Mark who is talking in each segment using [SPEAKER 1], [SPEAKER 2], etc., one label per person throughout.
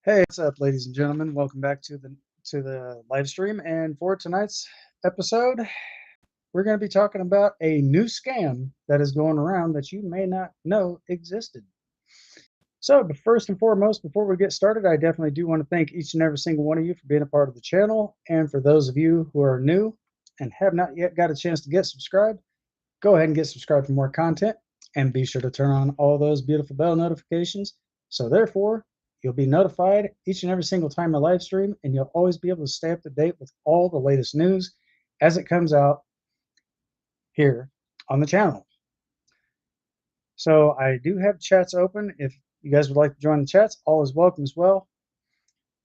[SPEAKER 1] Hey, what's up, ladies and gentlemen? Welcome back to the live stream. And for tonight's episode, we're going to be talking about a new scam that is going around that you may not know existed. So, but first and foremost, before we get started, I definitely do want to thank each and every single one of you for being a part of the channel. And for those of you who are new and have not yet got a chance to get subscribed, go ahead and get subscribed for more content. And be sure to turn on all those beautiful bell notifications. So therefore, you'll be notified each and every single time I live stream, and you'll always be able to stay up to date with all the latest news as it comes out here on the channel. So I do have chats open. If you guys would like to join the chats, all is welcome as well.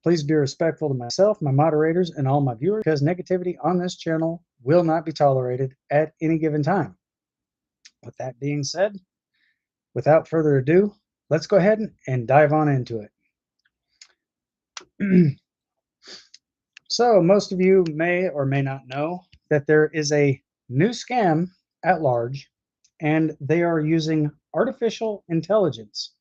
[SPEAKER 1] Please be respectful to myself, my moderators, and all my viewers, because negativity on this channel will not be tolerated at any given time. With that being said, without further ado, let's go ahead and dive on into it. So most of you may or may not know that there is a new scam at large, and they are using artificial intelligence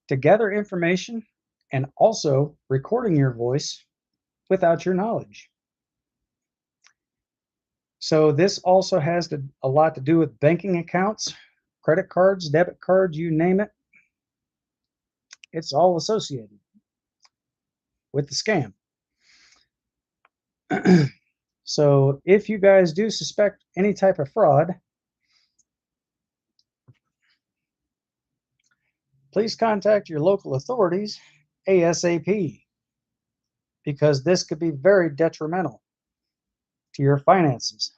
[SPEAKER 1] to gather information and also recording your voice without your knowledge. So this also has a lot to do with banking accounts, credit cards, debit cards, you name it. It's all associated with the scam. So if you guys do suspect any type of fraud, please contact your local authorities ASAP, because this could be very detrimental to your finances.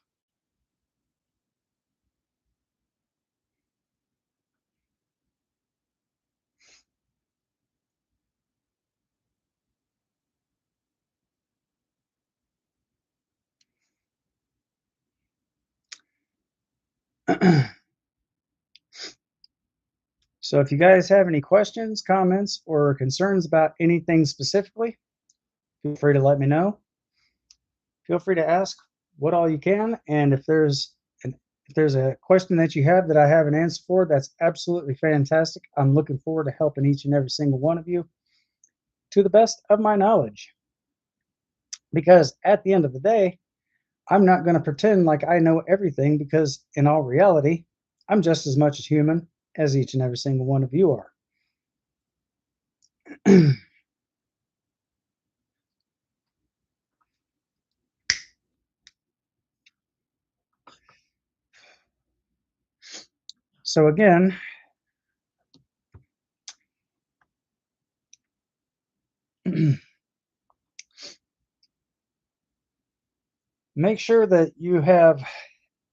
[SPEAKER 1] So if you guys have any questions, comments, or concerns about anything specifically, feel free to let me know. Feel free to ask what all you can, and if there's a question that you have that I have an answer for, that's absolutely fantastic. I'm looking forward to helping each and every single one of you to the best of my knowledge. Because at the end of the day, I'm not going to pretend like I know everything, because in all reality, I'm just as much a human as each and every single one of you are. So again, make sure that you have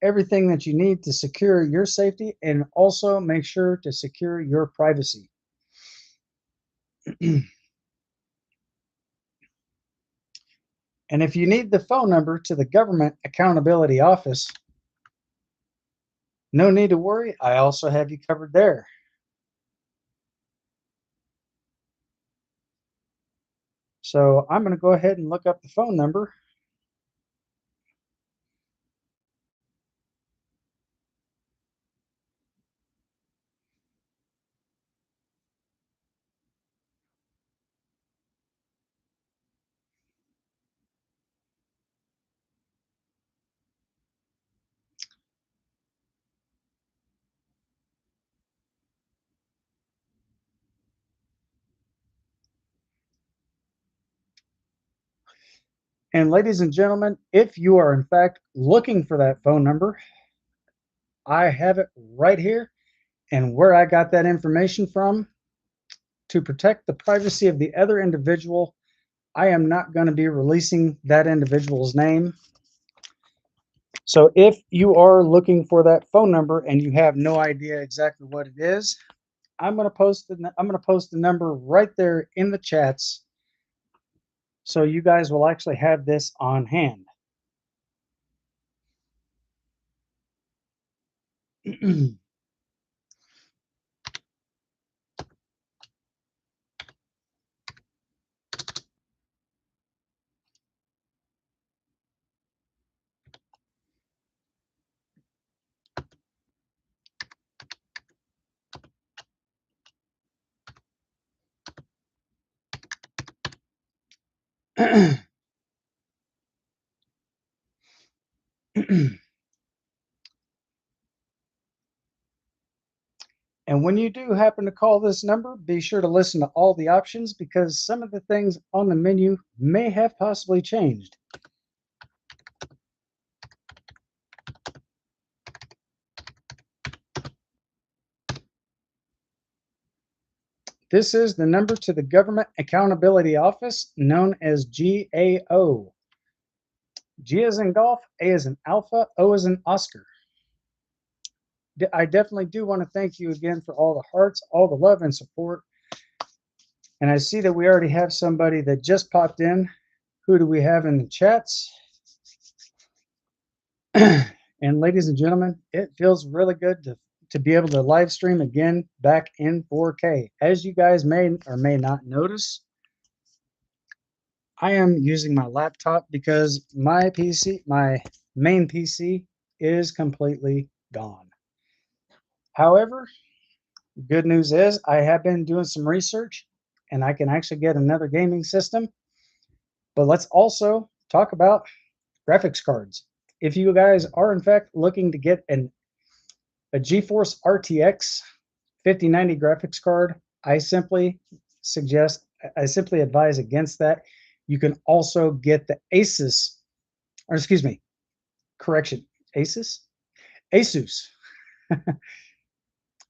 [SPEAKER 1] everything that you need to secure your safety, and also make sure to secure your privacy. And if you need the phone number to the Government Accountability Office, no need to worry. I also have you covered there. So I'm going to go ahead and look up the phone number. And ladies and gentlemen, if you are in fact looking for that phone number, I have it right here. And where I got that information from, to protect the privacy of the other individual, I am not going to be releasing that individual's name. So if you are looking for that phone number and you have no idea exactly what it is, I'm going to post the number right there in the chats, so you guys will actually have this on hand. And when you do happen to call this number, be sure to listen to all the options because some of the things on the menu may have possibly changed. This is the number to the Government Accountability Office, known as GAO. G is in golf, A is in alpha, O is in Oscar. I definitely do want to thank you again for all the hearts, all the love and support. And I see that we already have somebody that just popped in. Who do we have in the chats? And ladies and gentlemen, it feels really good to be able to live stream again back in 4K. As you guys may or may not notice, I am using my laptop because my PC, my main PC, is completely gone. However, good news is I have been doing some research and I can actually get another gaming system. But let's also talk about graphics cards. If you guys are in fact looking to get a GeForce RTX 5090 graphics card, I simply advise against that. You can also get the Asus, or excuse me, correction, Asus? Asus.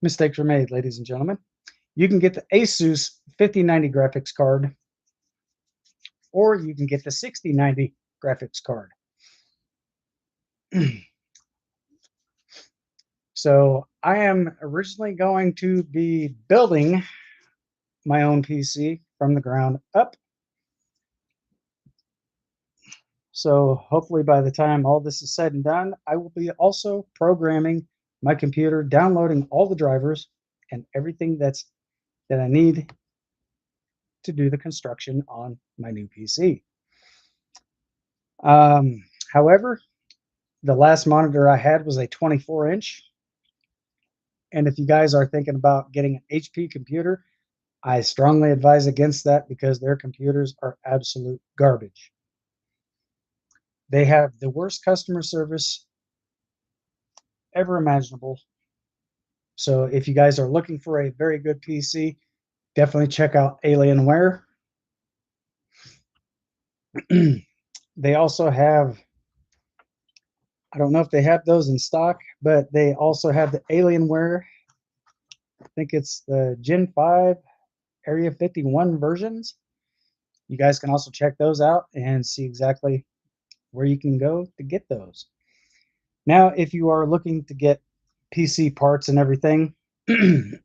[SPEAKER 1] Mistakes were made, ladies and gentlemen. You can get the Asus 5090 graphics card, or you can get the 6090 graphics card. So I am originally going to be building my own PC from the ground up. So hopefully by the time all this is said and done, I will be also programming my computer, downloading all the drivers and everything that I need to do the construction on my new PC. However, the last monitor I had was a 24-inch. And if you guys are thinking about getting an HP computer, I strongly advise against that because their computers are absolute garbage. They have the worst customer service ever imaginable. So if you guys are looking for a very good PC, definitely check out Alienware. They also have, I don't know if they have those in stock, but they also have the Alienware. I think it's the Gen 5 Area 51 versions. You guys can also check those out and see exactly where you can go to get those. Now, if you are looking to get PC parts and everything, you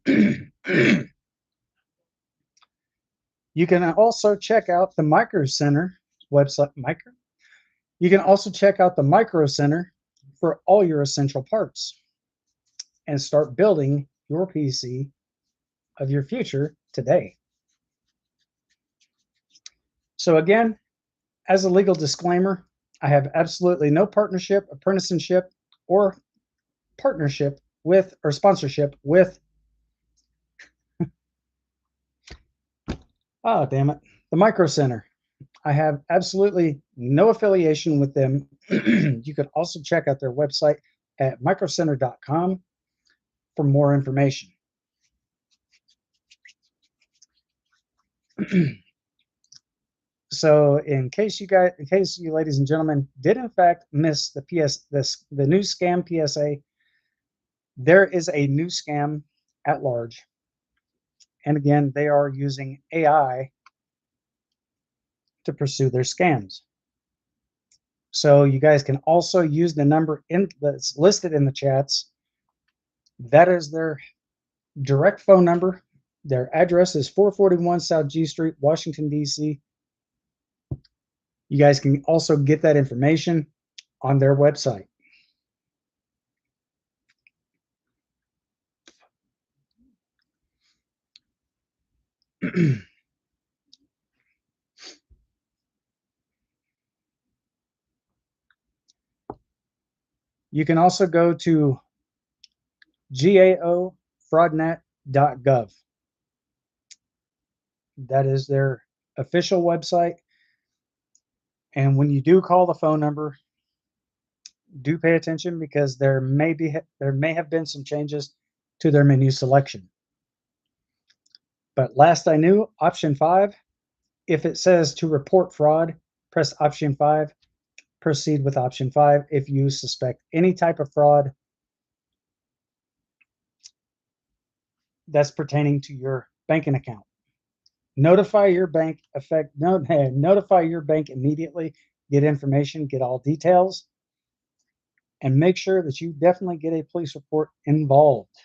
[SPEAKER 1] can also check out the Micro Center website. You can also check out the Micro Center for all your essential parts and start building your PC of your future today. So again, as a legal disclaimer, I have absolutely no partnership, apprenticeship, or partnership with or sponsorship with damn it, the Micro Center. I have absolutely no affiliation with them. You can also check out their website at microcenter.com for more information. So in case you ladies and gentlemen did in fact miss the new scam PSA, there is a new scam at large. And again, they are using AI to pursue their scams. So you guys can also use the number that's listed in the chats. That is their direct phone number. Their address is 441 South G Street, Washington, D.C. You guys can also get that information on their website. You can also go to gaofraudnet.gov. That is their official website. And when you do call the phone number, do pay attention because there may have been some changes to their menu selection. But last I knew, option 5, if it says to report fraud, press option 5, proceed with option 5 if you suspect any type of fraud that's pertaining to your banking account. Notify your bank notify your bank immediately, get information, get all details, and make sure that you definitely get a police report involved.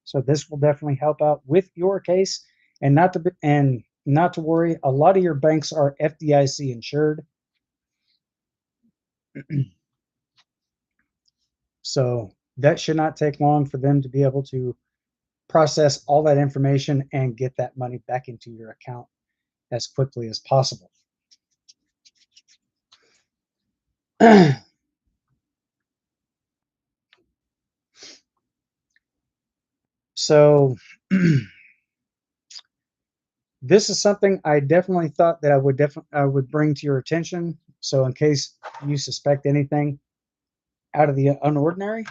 [SPEAKER 1] So this will definitely help out with your case, and not to worry. A lot of your banks are FDIC insured, so that should not take long for them to be able to process all that information and get that money back into your account as quickly as possible. So this is something I definitely thought that I would bring to your attention. So in case you suspect anything out of the unordinary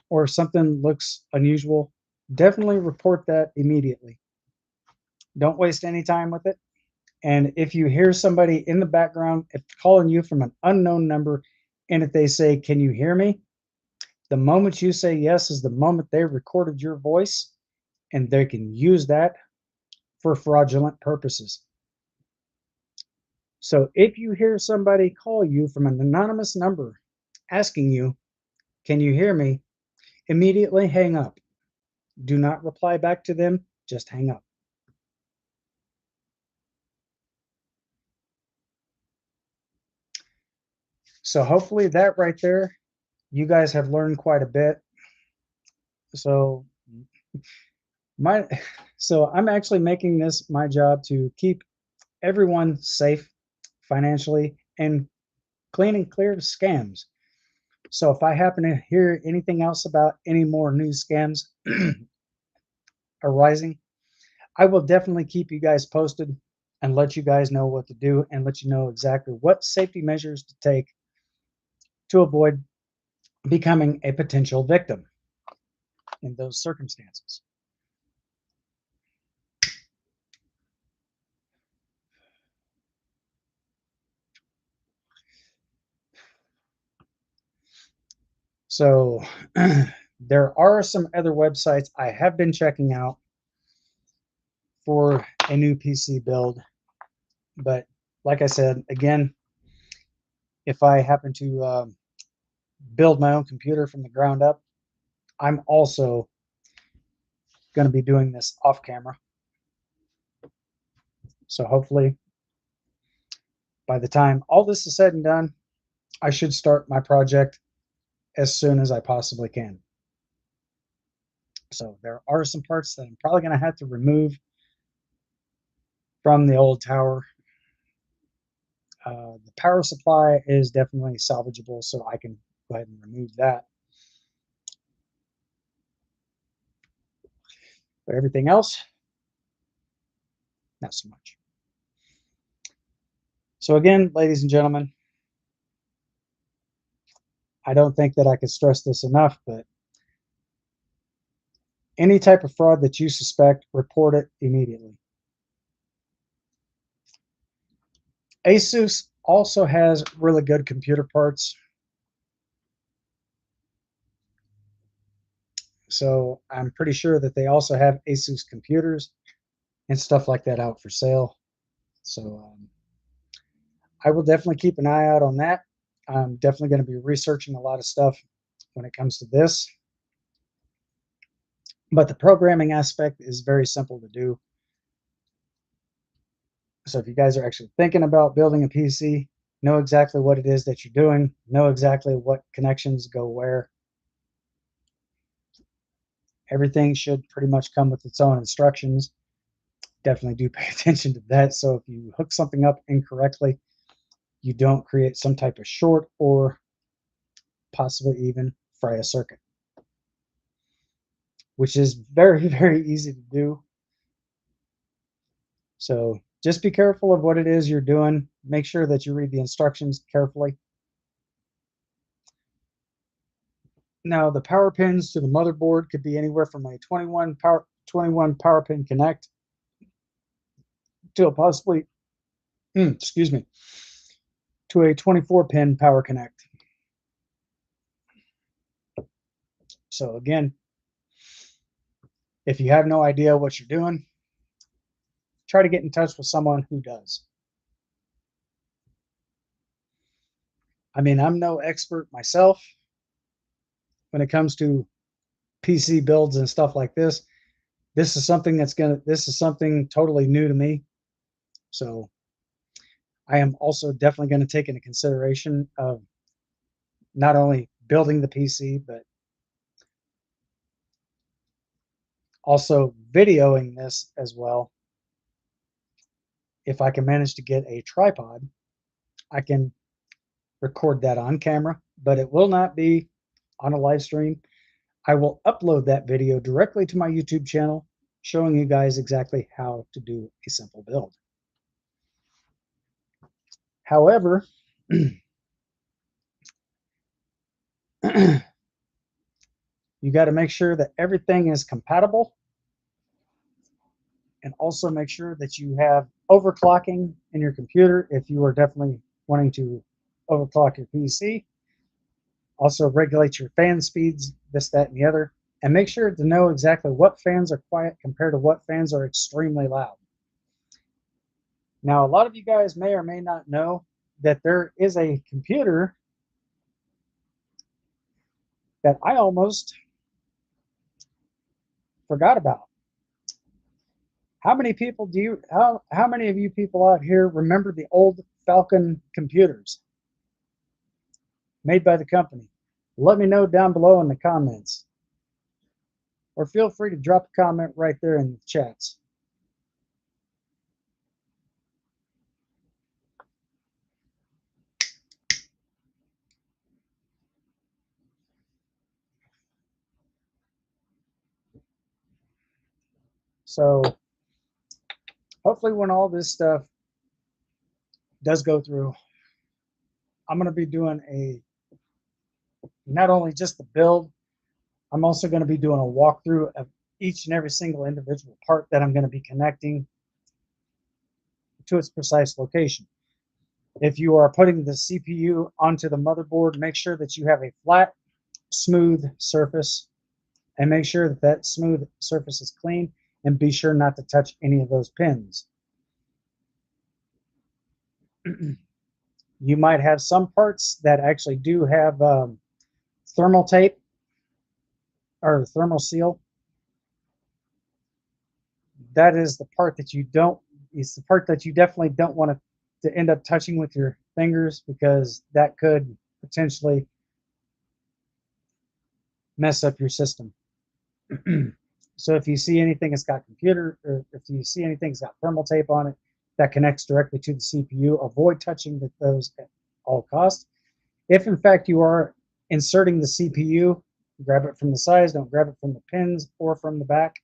[SPEAKER 1] or something looks unusual, definitely report that immediately. Don't waste any time with it. And if you hear somebody in the background calling you from an unknown number, and if they say, "Can you hear me?" The moment you say yes is the moment they recorded your voice, and they can use that for fraudulent purposes. So if you hear somebody call you from an anonymous number asking you, "Can you hear me?" immediately hang up. Do not reply back to them, just hang up. So hopefully that right there, you guys have learned quite a bit. So my so I'm actually making this my job to keep everyone safe financially and clean and clear of scams. So if I happen to hear anything else about any more new scams arising, I will definitely keep you guys posted and let you guys know what to do and let you know exactly what safety measures to take to avoid becoming a potential victim in those circumstances. So there are some other websites I have been checking out for a new PC build. But like I said, again, if I happen to build my own computer from the ground up, I'm also going to be doing this off camera. So hopefully by the time all this is said and done, I should start my project as soon as I possibly can. So there are some parts that I'm probably going to have to remove from the old tower. The power supply is definitely salvageable, so I can go ahead and remove that. But everything else, not so much. So again, ladies and gentlemen, I don't think that I could stress this enough, but any type of fraud that you suspect, report it immediately. Asus also has really good computer parts. So I'm pretty sure that they also have Asus computers and stuff like that out for sale. So I will definitely keep an eye out on that. I'm definitely going to be researching a lot of stuff when it comes to this. But the programming aspect is very simple to do. So if you guys are actually thinking about building a PC, know exactly what it is that you're doing, know exactly what connections go where. Everything should pretty much come with its own instructions. Definitely do pay attention to that. So if you hook something up incorrectly, you don't create some type of short or possibly even fry a circuit, which is very, very easy to do. So Just be careful of what it is you're doing. Make sure that you read the instructions carefully. Now, the power pins to the motherboard could be anywhere from a 21 power pin connect to a possibly, excuse me, to a 24 pin power connect. So again, if you have no idea what you're doing, try to get in touch with someone who does. I mean, I'm no expert myself when it comes to PC builds and stuff like this. This is something totally new to me. So I am also definitely going to take into consideration of not only building the PC, but also videoing this as well. If I can manage to get a tripod, I can record that on camera, but it will not be on a live stream. I will upload that video directly to my YouTube channel, showing you guys exactly how to do a simple build. However, you got to make sure that everything is compatible, and also make sure that you have overclocking in your computer if you are definitely wanting to overclock your PC. Also regulate your fan speeds, this, that, and the other, and make sure to know exactly what fans are quiet compared to what fans are extremely loud. Now, a lot of you guys may or may not know that there is a computer that I almost forgot about. How many people how many of you people out here remember the old Falcon computers made by the company? Let me know down below in the comments, or feel free to drop a comment right there in the chats. So hopefully when all this stuff does go through, I'm going to be doing not only just the build, I'm also going to be doing a walkthrough of each and every single individual part that I'm going to be connecting to its precise location. If you are putting the CPU onto the motherboard, make sure that you have a flat, smooth surface, and make sure that that smooth surface is clean, and be sure not to touch any of those pins. You might have some parts that actually do have thermal tape or thermal seal. That is the part that you don't, it's the part that you definitely don't want to end up touching with your fingers, because that could potentially mess up your system. So if you see anything that's got computer, or if you see anything that's got thermal tape on it that connects directly to the CPU, avoid touching those at all costs. If in fact you are inserting the CPU, grab it from the sides, don't grab it from the pins or from the back.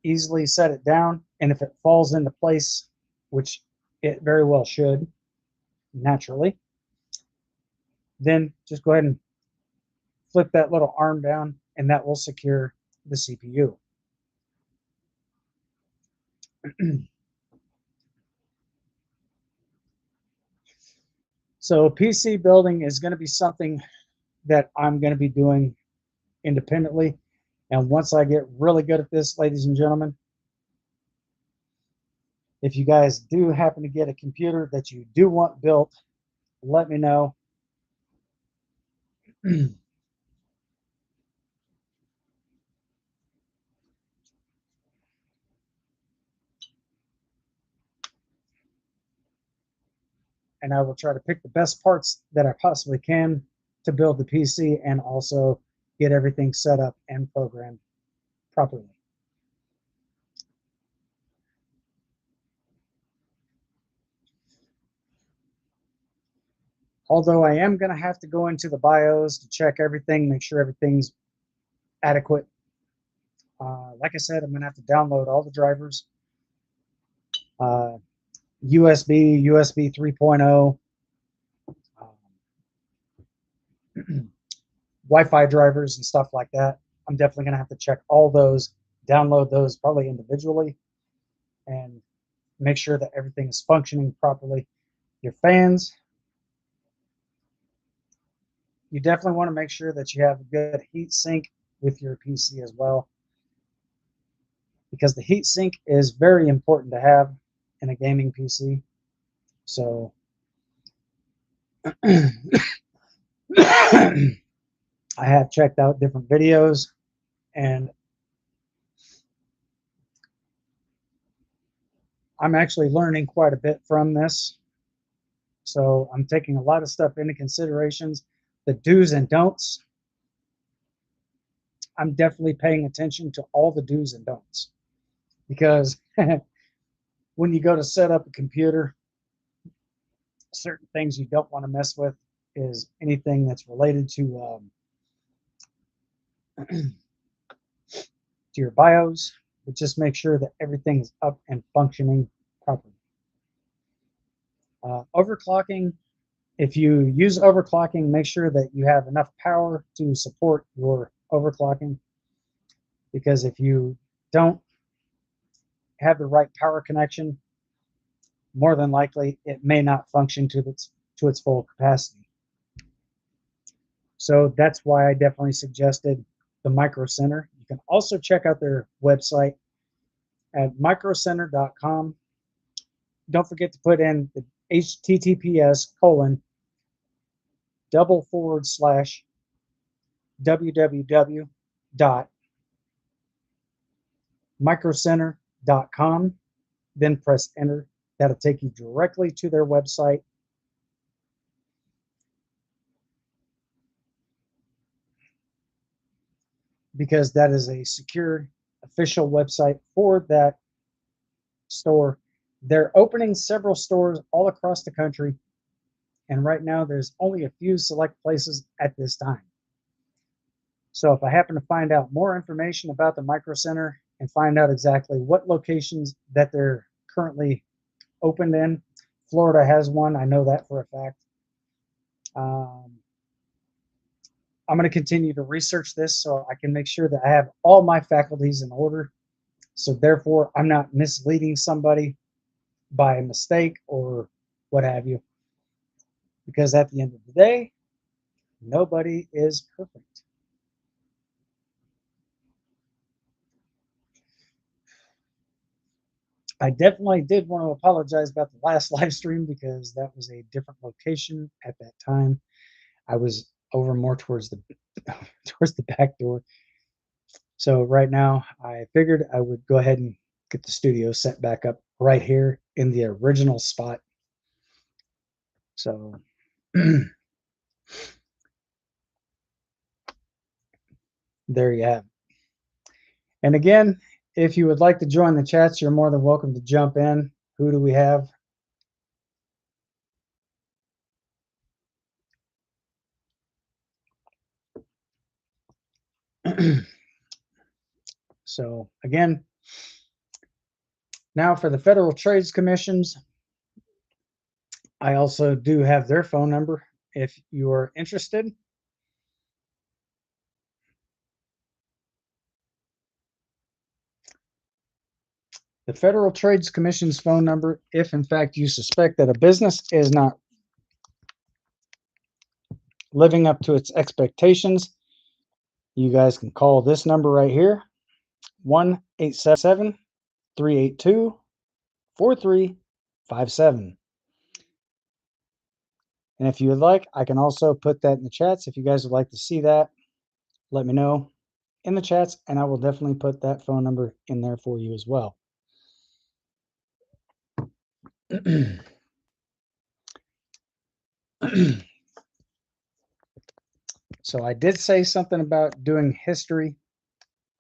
[SPEAKER 1] Easily set it down, and if it falls into place, which it very well should naturally, then just go ahead and flip that little arm down, and that will secure the CPU. So PC building is going to be something that I'm going to be doing independently. And once I get really good at this, ladies and gentlemen, if you guys do happen to get a computer that you do want built, let me know. And I will try to pick the best parts that I possibly can to build the PC, and also get everything set up and programmed properly. Although I am going to have to go into the BIOS to check everything, make sure everything's adequate. Like I said, I'm going to have to download all the drivers USB 3.0, Wi-Fi drivers and stuff like that. I'm definitely going to have to check all those, download those probably individually, and make sure that everything is functioning properly. Your fans, you definitely want to make sure that you have a good heat sink with your PC as well, because the heat sink is very important to have in a gaming PC. So I have checked out different videos, and I'm actually learning quite a bit from this. So I'm taking a lot of stuff into considerations, the do's and don'ts. I'm definitely paying attention to all the do's and don'ts, because when you go to set up a computer, certain things you don't want to mess with is anything that's related to your BIOS, but just make sure that everything is up and functioning properly. Overclocking, if you use overclocking, make sure that you have enough power to support your overclocking, because if you don't have the right power connection, more than likely it may not function to its full capacity. So that's why I definitely suggested the Micro Center. You can also check out their website at microcenter.com. Don't forget to put in the https://www.microcenter.com, then press enter. That'll take you directly to their website. Because that is a secure official website for that store. They're opening several stores all across the country, and right now there's only a few select places at this time. So if I happen to find out more information about the Micro Center and find out exactly what locations that they're currently opened in, Florida has one, I know that for a fact. I'm going to continue to research this so I can make sure that I have all my faculties in order. So therefore, I'm not misleading somebody by mistake or what have you. Because at the end of the day, nobody is perfect. I definitely did want to apologize about the last live stream, because that was a different location at that time. I was over more towards the towards the back door. So right now, I figured I would go ahead and get the studio set back up right here in the original spot. So there you have it. And again, if you would like to join the chats, you're more than welcome to jump in. Who do we have? So again, now for the Federal Trades Commissions, I also do have their phone number if you are interested. The Federal Trades Commission's phone number, if in fact you suspect that a business is not living up to its expectations, you guys can call this number right here, 1-877-382-4357. And if you would like, I can also put that in the chats. If you guys would like to see that, let me know in the chats, and I will definitely put that phone number in there for you as well. So I did say something about doing history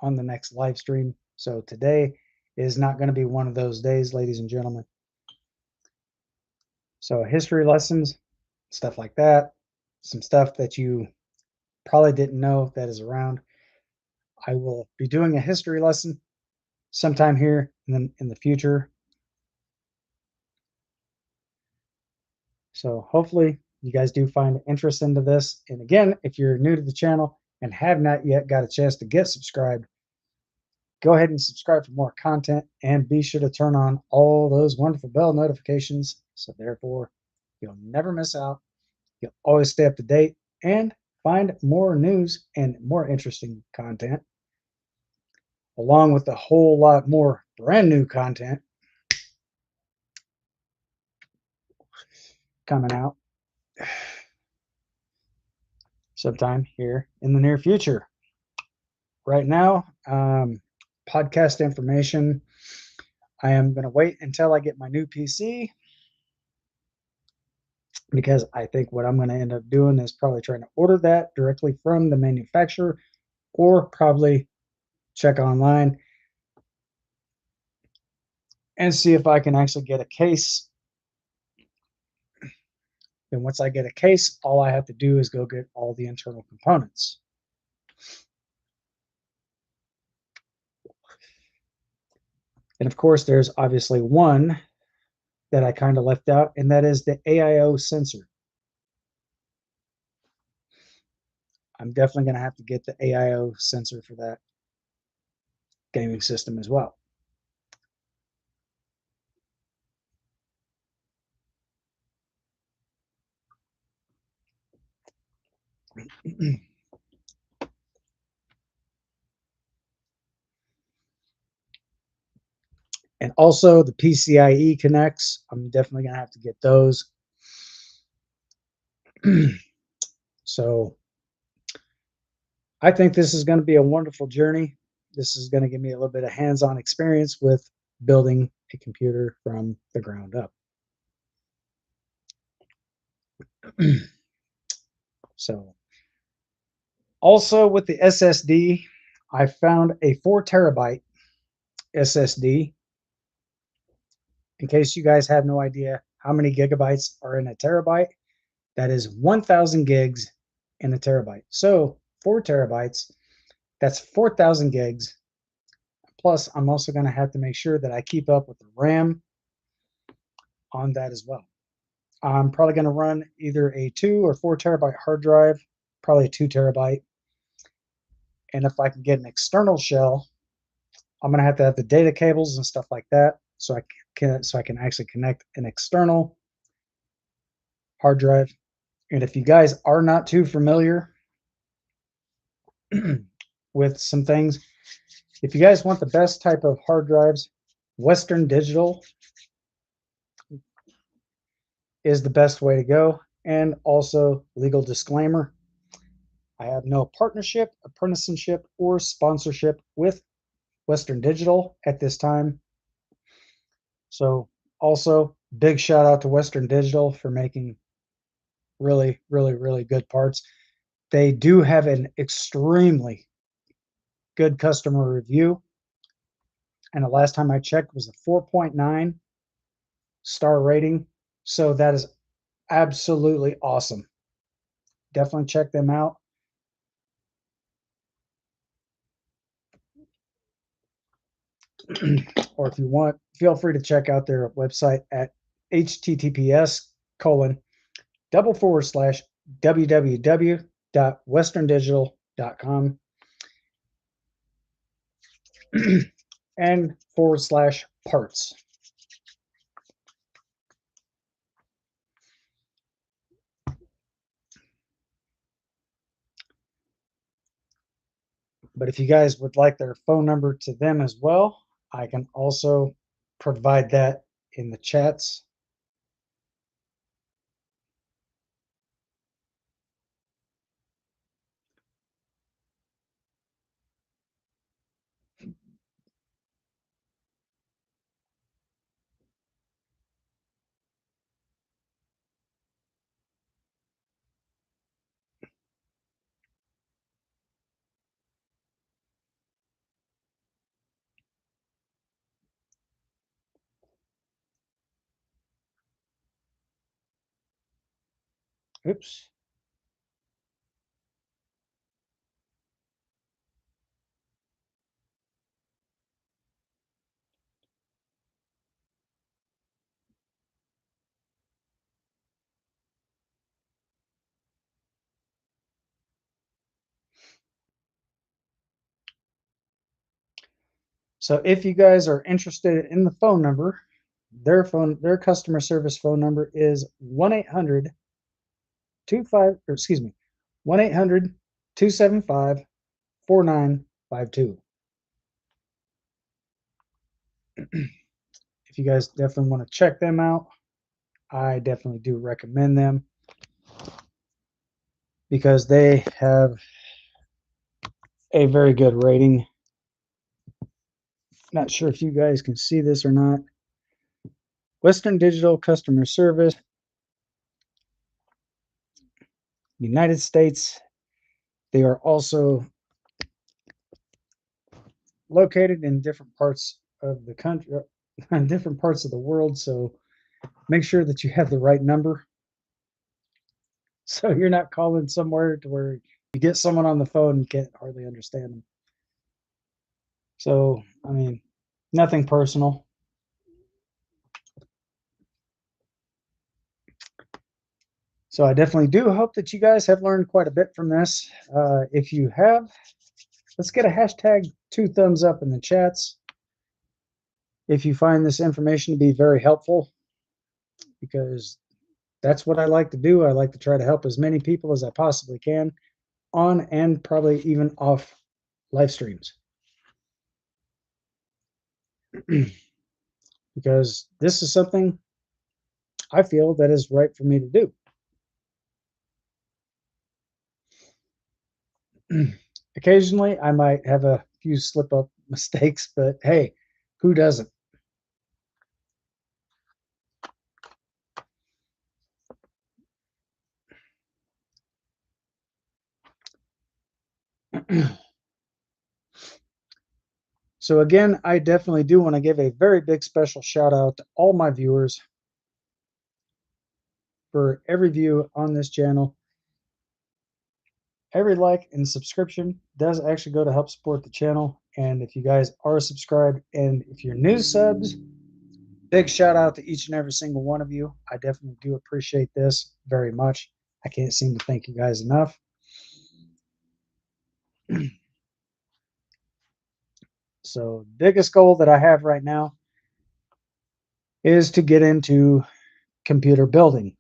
[SPEAKER 1] on the next live stream. So today is not going to be one of those days, ladies and gentlemen. So history lessons, stuff like that, some stuff that you probably didn't know that is around. I will be doing a history lesson sometime here in the future. So hopefully you guys do find interest into this. And again, if you're new to the channel and have not yet got a chance to get subscribed, go ahead and subscribe for more content and be sure to turn on all those wonderful bell notifications. So therefore you'll never miss out. You'll always stay up to date and find more news and more interesting content, along with a whole lot more brand new content coming out sometime here in the near future. Right now, podcast information. I am going to wait until I get my new PC because I think what I'm going to end up doing is probably trying to order that directly from the manufacturer or probably check online and see if I can actually get a case. And once I get a case, all I have to do is go get all the internal components. And of course, there's obviously one that I kind of left out, and that is the AIO sensor. I'm definitely going to have to get the AIO sensor for that gaming system as well. And also the PCIe connects. I'm definitely going to have to get those. So I think this is going to be a wonderful journey. This is going to give me a little bit of hands-on experience with building a computer from the ground up. So also with the SSD, I found a 4 TB SSD. In case you guys have no idea how many gigabytes are in a terabyte, that is 1,000 gigs in a terabyte. So 4 TB, that's 4,000 gigs. Plus, I'm also going to have to make sure that I keep up with the RAM on that as well. I'm probably going to run either a 2 or 4 TB hard drive, probably a 2 TB. And if I can get an external shell, I'm going to have the data cables and stuff like that, so I can actually connect an external hard drive. And if you guys are not too familiar with some things, if you guys want the best type of hard drives, Western Digital is the best way to go. And also, legal disclaimer, I have no partnership, apprenticeship, or sponsorship with Western Digital at this time. So also, big shout out to Western Digital for making really, really, really good parts. They do have an extremely good customer review. And the last time I checked was a 4.9 star rating. So that is absolutely awesome. Definitely check them out. Or if you want, feel free to check out their website at https://www.westerndigital.com and /parts. But if you guys would like their phone number to them as well, I can also provide that in the chats. Oops. So if you guys are interested in the phone number, their customer service phone number is 1-800 25 or excuse me 1-800-275-4952. If you guys definitely want to check them out, I definitely do recommend them because they have a very good rating. Not sure if you guys can see this or not. Western Digital Customer Service, United States. They are also located in different parts of the country, different parts of the world. So make sure that you have the right number. So you're not calling somewhere to where you get someone on the phone and you can't hardly understand them. So, I mean, nothing personal. So I definitely do hope that you guys have learned quite a bit from this. If you have, let's get a hashtag 2 thumbs up in the chats if you find this information to be very helpful, because that's what I like to do. I like to try to help as many people as I possibly can on and probably even off live streams. Because this is something I feel that is right for me to do. Occasionally, I might have a few slip up mistakes, but hey, who doesn't? So again, I definitely do want to give a very big special shout out to all my viewers for every view on this channel. Every like and subscription does actually go to help support the channel. And if you guys are subscribed and if you're new subs, big shout out to each and every single one of you. I definitely do appreciate this very much. I can't seem to thank you guys enough. So, biggest goal that I have right now is to get into computer building.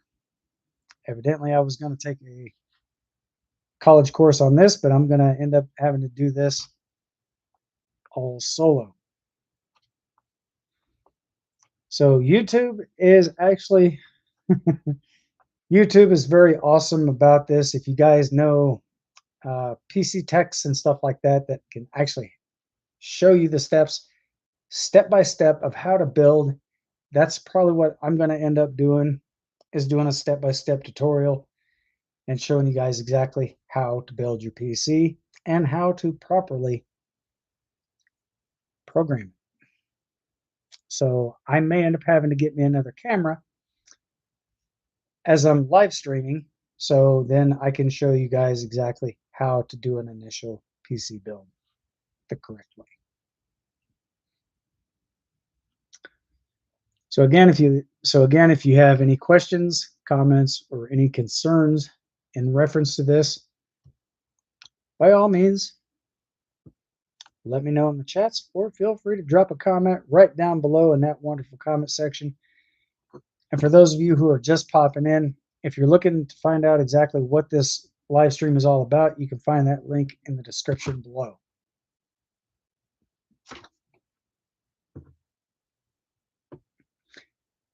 [SPEAKER 1] Evidently, I was going to take a college course on this, but I'm going to end up having to do this all solo. So YouTube is actually YouTube is very awesome about this. If you guys know PC techs and stuff like that, that can actually show you the steps, step by step of how to build. That's probably what I'm going to end up doing, is doing a step by step tutorial and showing you guys exactly how to build your PC and how to properly program it. So I may end up having to get me another camera as I'm live streaming, so then I can show you guys exactly how to do an initial PC build the correct way. So again, if you have any questions, comments, or any concerns in reference to this, by all means, let me know in the chats, or feel free to drop a comment right down below in that wonderful comment section. And for those of you who are just popping in, if you're looking to find out exactly what this live stream is all about, you can find that link in the description below.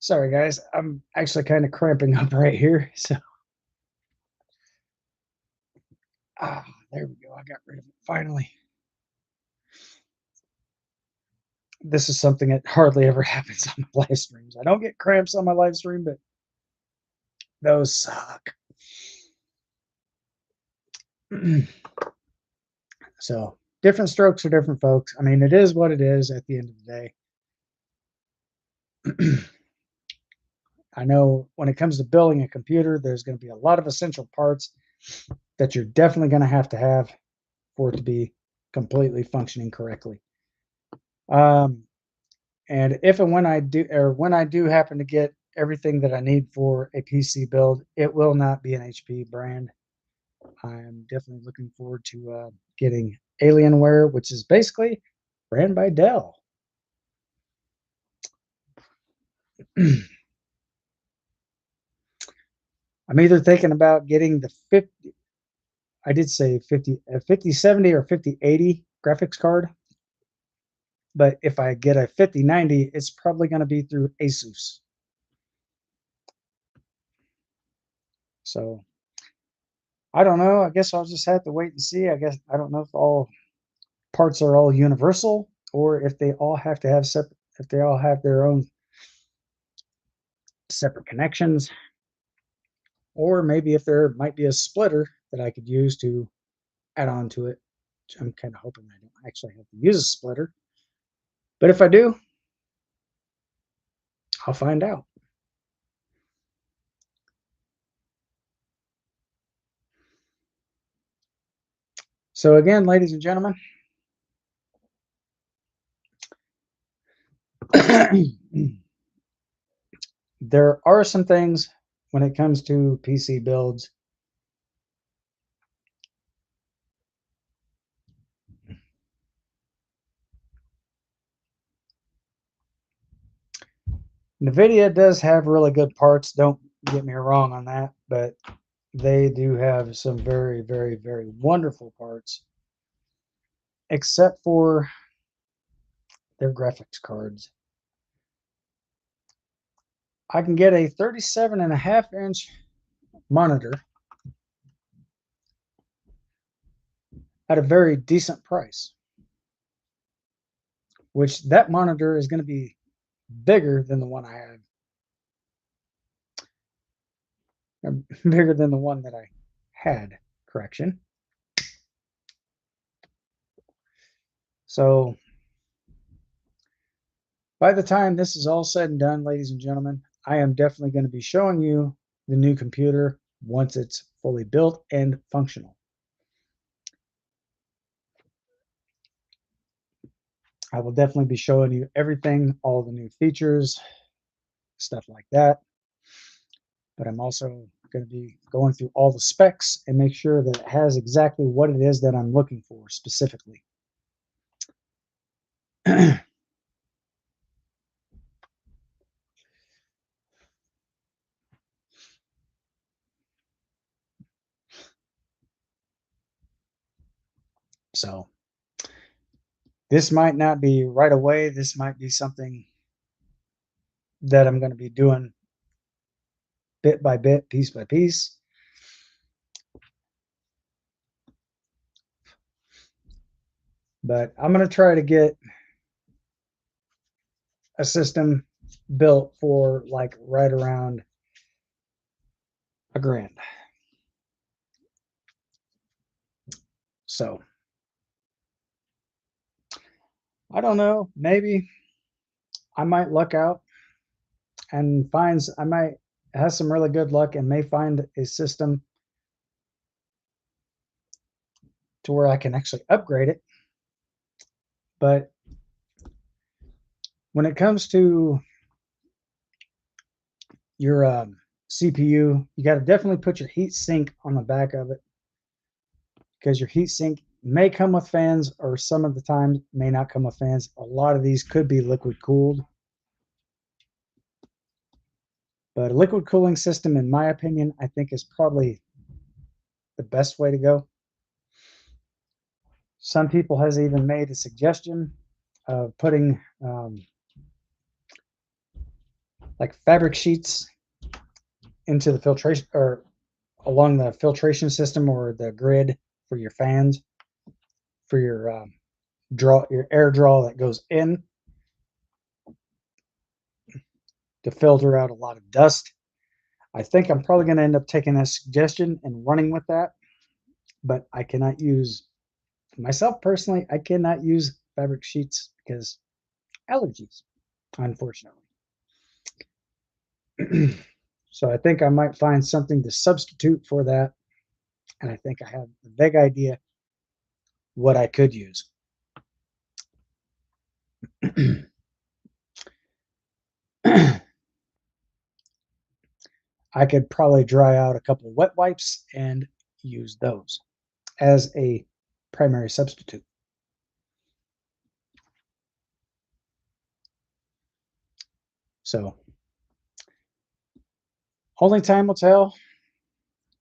[SPEAKER 1] Sorry, guys. I'm actually kind of cramping up right here. So, there we go. I got rid of it finally. This is something that hardly ever happens on my live streams. I don't get cramps on my live stream, but those suck. So, different strokes for different folks. I mean, it is what it is at the end of the day. I know when it comes to building a computer, there's going to be a lot of essential parts that you're definitely going to have for it to be completely functioning correctly. And if and when I do happen to get everything that I need for a PC build, it will not be an HP brand. I'm definitely looking forward to getting Alienware, which is basically ran by Dell. I'm either thinking about getting the 50, I did say 5070 or 5080 graphics card, but if I get a 5090, it's probably going to be through Asus. So I don't know. I guess I'll just have to wait and see. I guess I don't know if all parts are all universal or if they all have to have separate, if they all have their own separate connections, or maybe if there might be a splitter that I could use to add on to it. I'm kind of hoping I don't actually have to use a splitter, but if I do, I'll find out. So again, ladies and gentlemen, there are some things when it comes to PC builds. NVIDIA does have really good parts. Don't get me wrong on that, but they do have some very, very, very wonderful parts, except for their graphics cards. I can get a 37.5-inch monitor at a very decent price, which that monitor is going to be bigger than the one I have, bigger than the one that I had, correction. So by the time this is all said and done, ladies and gentlemen, I am definitely going to be showing you the new computer once it's fully built and functional. I will definitely be showing you everything, all the new features, stuff like that. But I'm also going to be going through all the specs and make sure that it has exactly what it is that I'm looking for specifically. So this might not be right away. This might be something that I'm going to be doing bit by bit, piece by piece. But I'm going to try to get a system built for like right around $1,000. So I don't know. Maybe I might luck out and I might have some really good luck and may find a system to where I can actually upgrade it. But when it comes to your CPU, you got to definitely put your heat sink on the back of it, because your heat sink may come with fans, or some of the time may not come with fans. A lot of these could be liquid cooled. But a liquid cooling system, in my opinion, I think is probably the best way to go. Some people has even made a suggestion of putting like fabric sheets into the filtration, or along the filtration system or the grid for your fans, for your your air draw that goes in, to filter out a lot of dust. I think I'm probably going to end up taking that suggestion and running with that, but I cannot use, myself personally, I cannot use fabric sheets because allergies, unfortunately. So I think I might find something to substitute for that, and I think I have a vague idea what I could use. I could probably dry out a couple of wet wipes and use those as a primary substitute. So Only time will tell.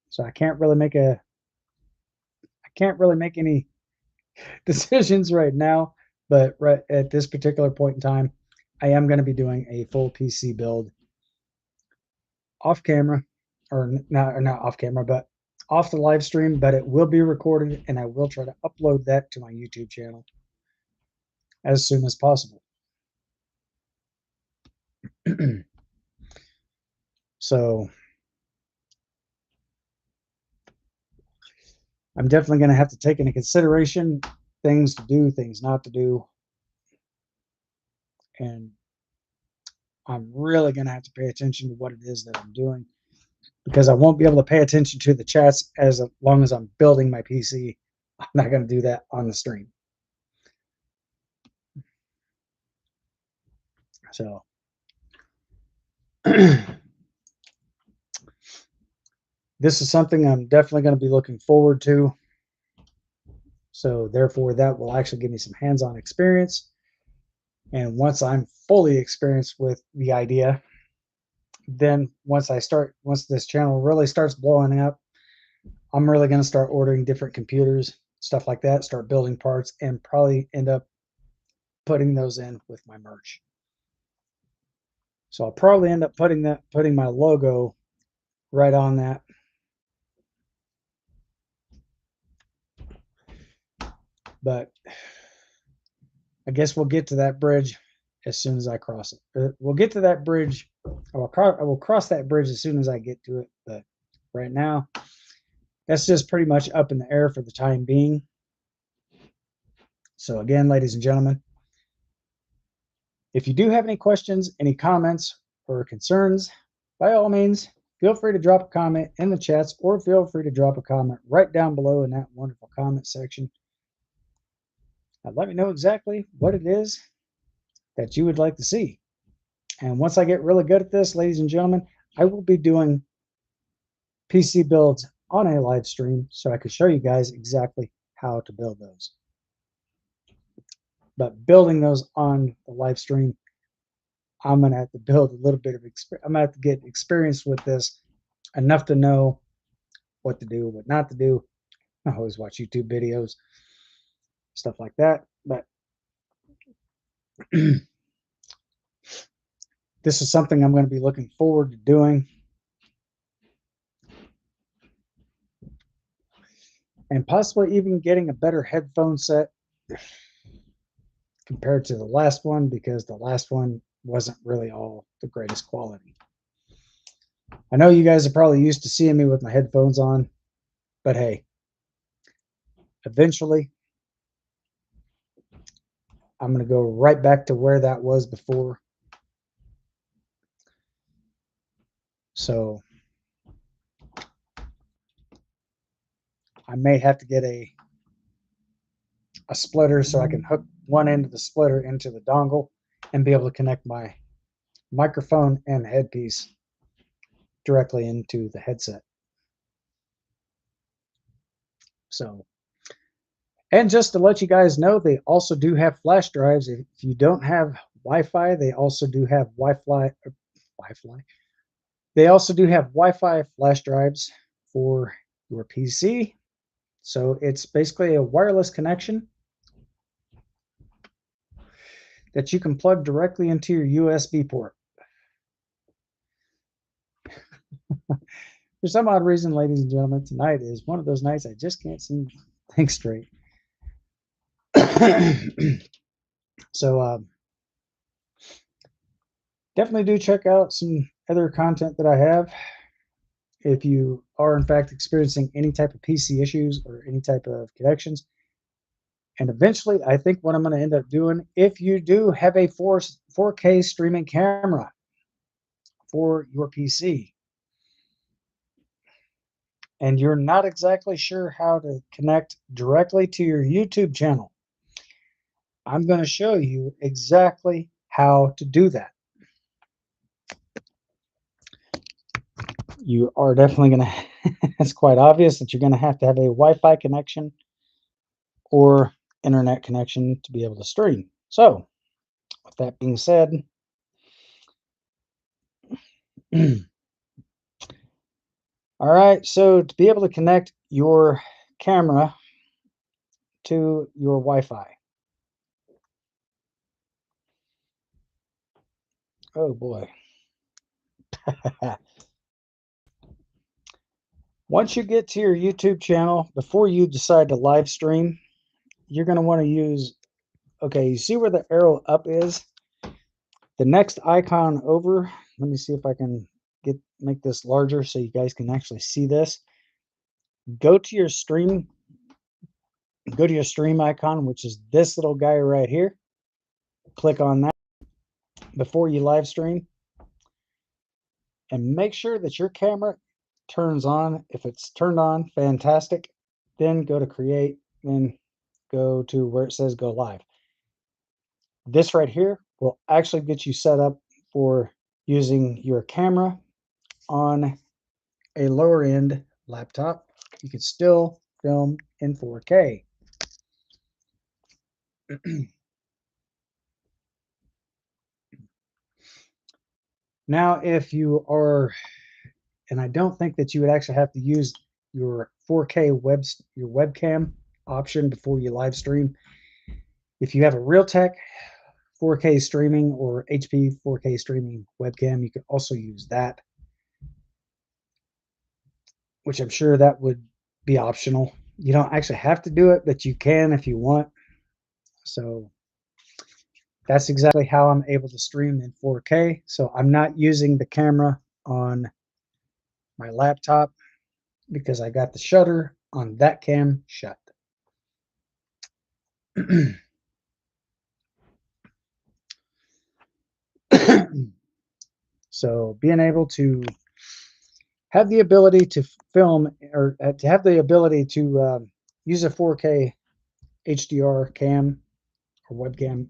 [SPEAKER 1] So I can't really make any decisions right now, but right at this particular point in time, I am going to be doing a full PC build off camera, or not off camera, but off the live stream, but it will be recorded and I will try to upload that to my YouTube channel as soon as possible. So I'm definitely going to have to take into consideration things to do, things not to do. And I'm really going to have to pay attention to what it is that I'm doing, because I won't be able to pay attention to the chats as long as I'm building my PC. I'm not going to do that on the stream. So this is something I'm definitely going to be looking forward to. So therefore, that will actually give me some hands-on experience. And once I'm fully experienced with the idea, then once this channel really starts blowing up, I'm really going to start ordering different computers, stuff like that, start building parts, and probably end up putting those in with my merch. So I'll probably end up putting my logo right on that. But I guess we'll get to that bridge as soon as I cross it. We'll get to that bridge. I will cross that bridge as soon as I get to it. But right now, that's just pretty much up in the air for the time being. So again, ladies and gentlemen, if you do have any questions, any comments, or concerns, by all means, feel free to drop a comment in the chats, or feel free to drop a comment right down below in that wonderful comment section. Let me know exactly what it is that you would like to see. And once I get really good at this, ladies and gentlemen, I will be doing PC builds on a live stream so I can show you guys exactly how to build those. But building those on the live stream, I'm going to have to build a little bit of experience. I'm going to have to get experience with this enough to know what to do, what not to do. I always watch YouTube videos, stuff like that. But this is something I'm going to be looking forward to doing. And possibly even getting a better headphone set compared to the last one, because the last one wasn't really all the greatest quality. I know you guys are probably used to seeing me with my headphones on, but hey, eventually I'm going to go right back to where that was before. So I may have to get a splitter so I can hook one end of the splitter into the dongle and be able to connect my microphone and headpiece directly into the headset. So, and just to let you guys know, they also do have flash drives. If you don't have Wi-Fi, they also do have Wi-Fi. They also do have Wi-Fi flash drives for your PC. So it's basically a wireless connection that you can plug directly into your USB port. For some odd reason, ladies and gentlemen, tonight is one of those nights I just can't seem to think straight. So definitely do check out some other content that I have. If you are in fact experiencing any type of PC issues or any type of connections. And eventually, I think what I'm going to end up doing, if you do have a 4K streaming camera for your PC, and you're not exactly sure how to connect directly to your YouTube channel, I'm going to show you exactly how to do that. You are definitely going to, it's quite obvious that you're going to have a Wi-Fi connection or internet connection to be able to stream. So, with that being said, All right, so to be able to connect your camera to your Wi-Fi. Oh boy. Once you get to your YouTube channel, before you decide to live stream, you're going to want to use, okay, you see where the arrow up is? The next icon over, let me see if I can make this larger so you guys can actually see this. Go to your stream icon, which is this little guy right here. Click on that before you live stream, and make sure that your camera turns on. If it's turned on, fantastic. Then go to create, then go to where it says go live. This right here will actually get you set up for using your camera on a lower end laptop. You can still film in 4K. Now, if you are, and I don't think that you would actually have to use your 4K your webcam option before you live stream. If you have a Realtek 4K streaming or HP 4K streaming webcam, you can also use that, which I'm sure that would be optional. You don't actually have to do it, but you can if you want. So that's exactly how I'm able to stream in 4K. So I'm not using the camera on my laptop because I got the shutter on that cam shut. So being able to have the ability to film, or to have the ability to use a 4K HDR cam or webcam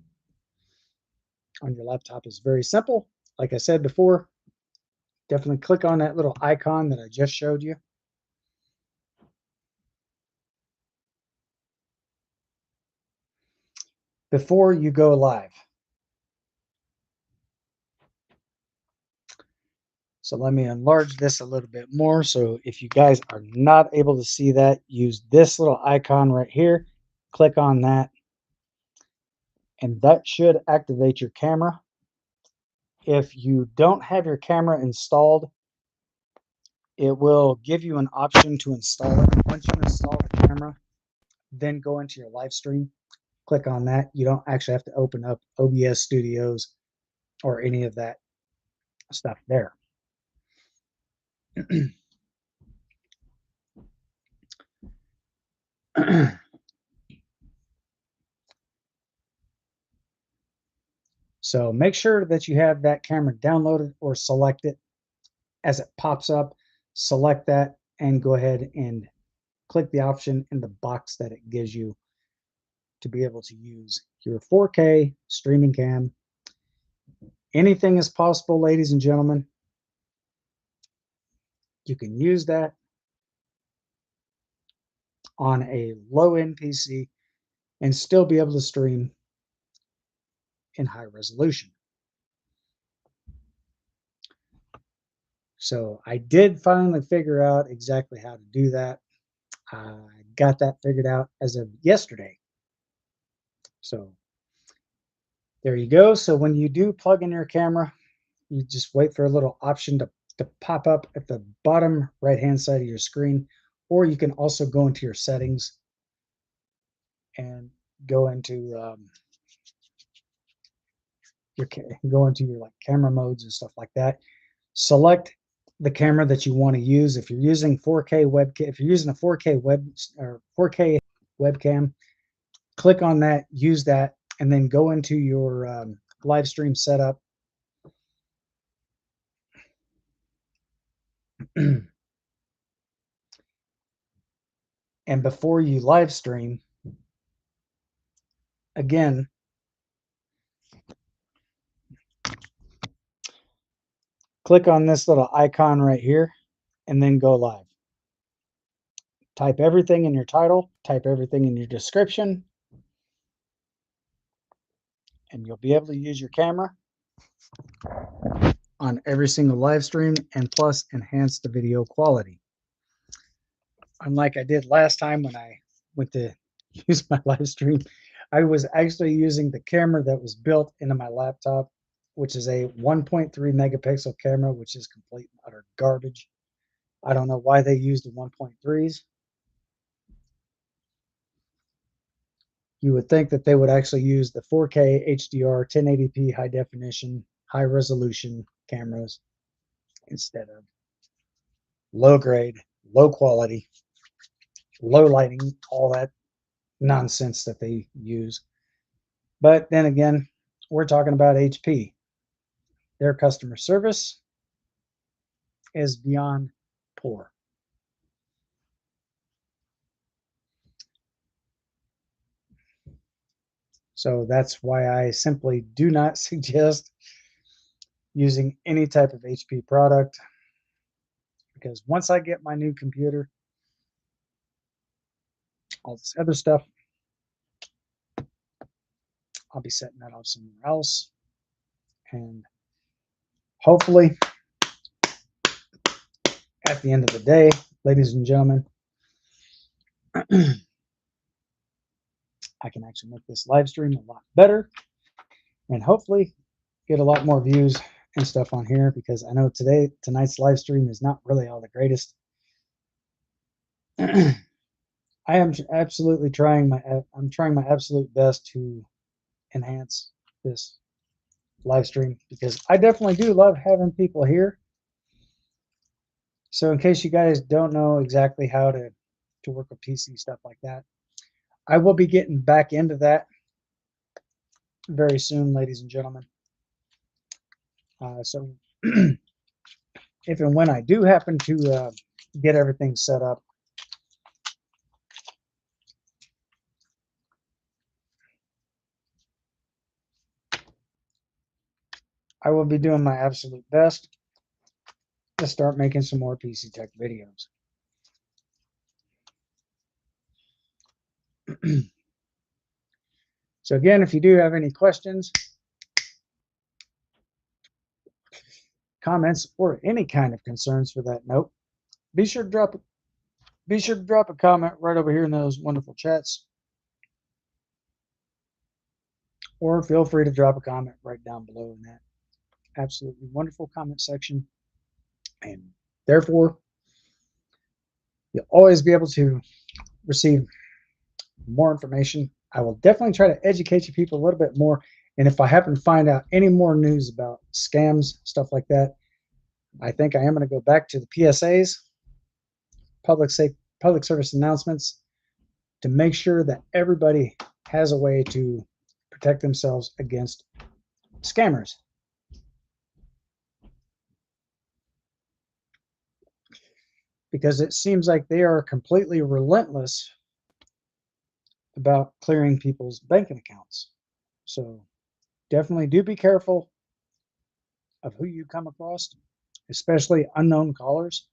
[SPEAKER 1] on your laptop is very simple. Like I said before, definitely click on that little icon that I just showed you. Before you go live. So let me enlarge this a little bit more. So if you guys are not able to see that, use this little icon right here. Click on that, and that should activate your camera. If you don't have your camera installed, it will give you an option to install it. Once you install the camera, then go into your live stream. Click on that. You don't actually have to open up OBS Studios or any of that stuff there. So make sure that you have that camera downloaded or select it. As it pops up, select that and go ahead and click the option in the box that it gives you to be able to use your 4K streaming cam. Anything is possible, ladies and gentlemen. You can use that on a low-end PC and still be able to stream in high resolution. So I did finally figure out exactly how to do that. I got that figured out as of yesterday. So there you go. So when you do plug in your camera, you just wait for a little option to pop up at the bottom right-hand side of your screen, or you can also go into your settings and go into your like camera modes and stuff like that. Select the camera that you want to use. If you're using 4K webcam, if you're using a 4K web or 4K webcam, click on that, use that, and then go into your live stream setup. And before you live stream, again, click on this little icon right here and then go live. Type everything in your title, type everything in your description, and you'll be able to use your camera on every single live stream and plus enhance the video quality. unlike I did last time when I went to use my live stream, I was actually using the camera that was built into my laptop, which is a 1.3 megapixel camera, which is complete and utter garbage. I don't know why they used the 1.3s. You would think that they would actually use the 4K HDR 1080p high definition, high resolution cameras instead of low grade, low quality, low lighting, all that nonsense that they use. But then again, we're talking about HP. Their customer service is beyond poor. So that's why I simply do not suggest using any type of HP product, because once I get my new computer, all this other stuff, I'll be setting that up somewhere else. And hopefully, at the end of the day, ladies and gentlemen, I can actually make this live stream a lot better and hopefully get a lot more views and stuff on here, because I know tonight's live stream is not really all the greatest. I am absolutely trying my absolute best to enhance this live stream, because I definitely do love having people here. So in case you guys don't know exactly how to work with PC stuff like that, I will be getting back into that very soon, ladies and gentlemen. So if and when I do happen to get everything set up, I will be doing my absolute best to start making some more PC Tech videos. So again, if you do have any questions, comments, or any kind of concerns for that note, be sure to drop a comment right over here in those wonderful chats, or feel free to drop a comment right down below in that absolutely wonderful comment section. And therefore, you'll always be able to receive more information. I will definitely try to educate you people a little bit more. And if I happen to find out any more news about scams, stuff like that, I think I am going to go back to the PSAs, public service announcements, to make sure that everybody has a way to protect themselves against scammers. Because it seems like they are completely relentless about clearing people's banking accounts. So definitely do be careful of who you come across, especially unknown callers,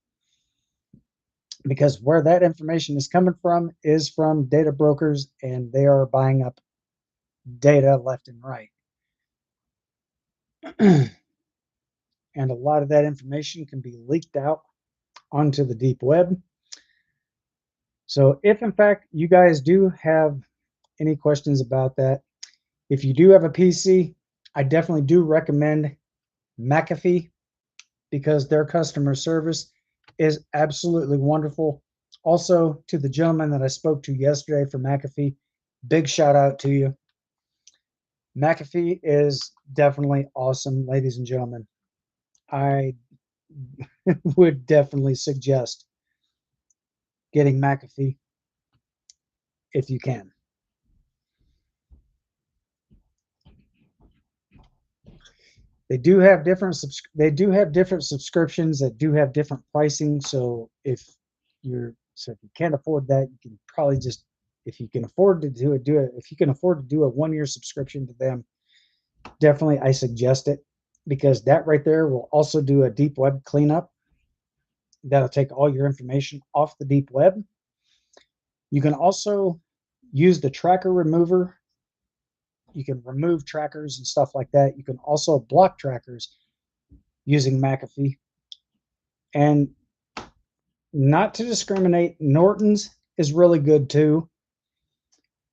[SPEAKER 1] because where that information is coming from is from data brokers, and they are buying up data left and right. And a lot of that information can be leaked out onto the deep web. So if in fact you guys do have any questions about that, if you do have a PC, I definitely do recommend McAfee, because their customer service is absolutely wonderful. Also, to the gentleman that I spoke to yesterday from McAfee, big shout out to you. McAfee is definitely awesome, ladies and gentlemen. I would definitely suggest getting McAfee if you can. They do have different subscriptions that do have different pricing. So if you can't afford that, you can probably just, if you can afford to do it. If you can afford to do a 1-year subscription to them, definitely I suggest it, because that right there will also do a deep web cleanup. That'll take all your information off the deep web. You can also use the tracker remover. You can remove trackers and stuff like that. You can also block trackers using McAfee. And Not to discriminate, Norton's is really good too,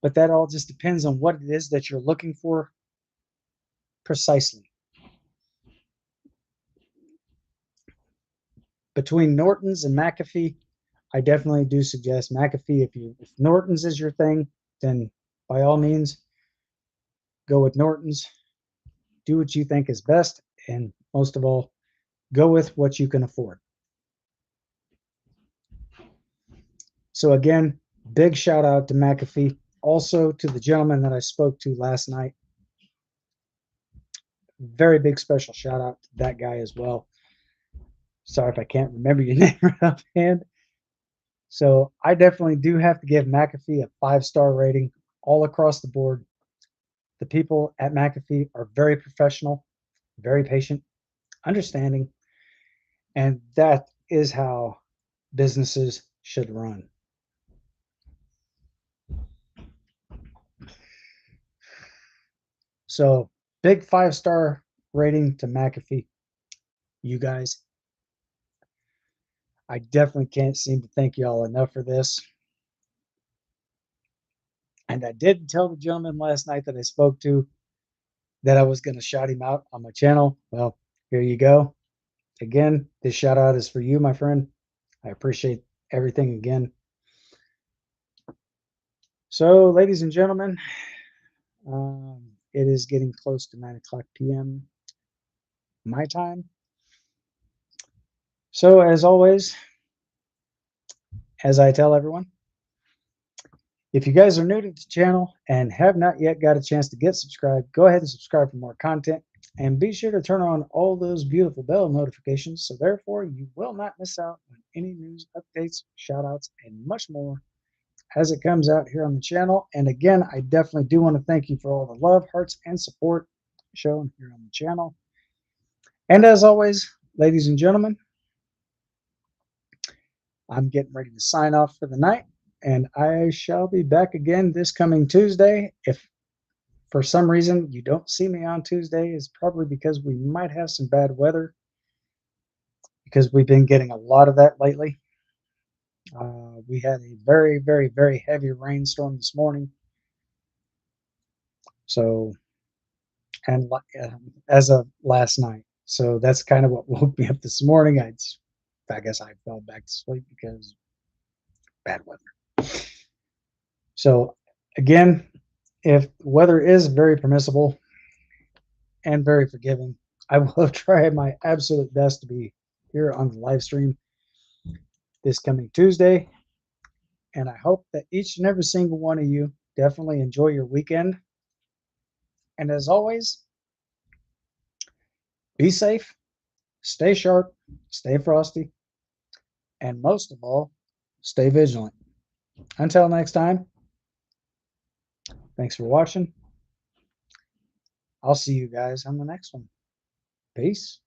[SPEAKER 1] but that all just depends on what it is that you're looking for precisely. Between Norton's and McAfee, I definitely do suggest McAfee. If Norton's is your thing, then by all means go with Norton's. Do what you think is best, and most of all, go with what you can afford. So again, big shout out to McAfee. Also to the gentleman that I spoke to last night. Very big special shout out to that guy as well. Sorry if I can't remember your name right offhand. So I definitely do have to give McAfee a 5-star rating all across the board. The people at McAfee are very professional, very patient, understanding, and that is how businesses should run. So big 5-star rating to McAfee. You guys, I definitely can't seem to thank y'all enough for this. And I did tell the gentleman last night that I spoke to that I was going to shout him out on my channel. Well, here you go. Again, this shout out is for you, my friend. I appreciate everything again. So, ladies and gentlemen, it is getting close to 9 o'clock p.m. my time. So, as always, as I tell everyone, if you guys are new to the channel and have not yet got a chance to get subscribed, go ahead and subscribe for more content. And be sure to turn on all those beautiful bell notifications so therefore you will not miss out on any news, updates, shout outs, and much more as it comes out here on the channel. And again, I definitely do want to thank you for all the love, hearts, and support shown here on the channel. And as always, ladies and gentlemen, I'm getting ready to sign off for the night, and I shall be back again this coming Tuesday. If for some reason you don't see me on Tuesday, is probably because we might have some bad weather because we've been getting a lot of that lately. We had a very, very, very heavy rainstorm this morning. So, and as of last night. So that's kind of what woke me up this morning. I guess I fell back to sleep because bad weather. So again, if weather is very permissible and very forgiving, I will try my absolute best to be here on the live stream this coming Tuesday. And I hope that each and every single one of you definitely enjoy your weekend. And as always, be safe, stay sharp, stay frosty, and most of all, stay vigilant. Until next time, thanks for watching. I'll see you guys on the next one. Peace.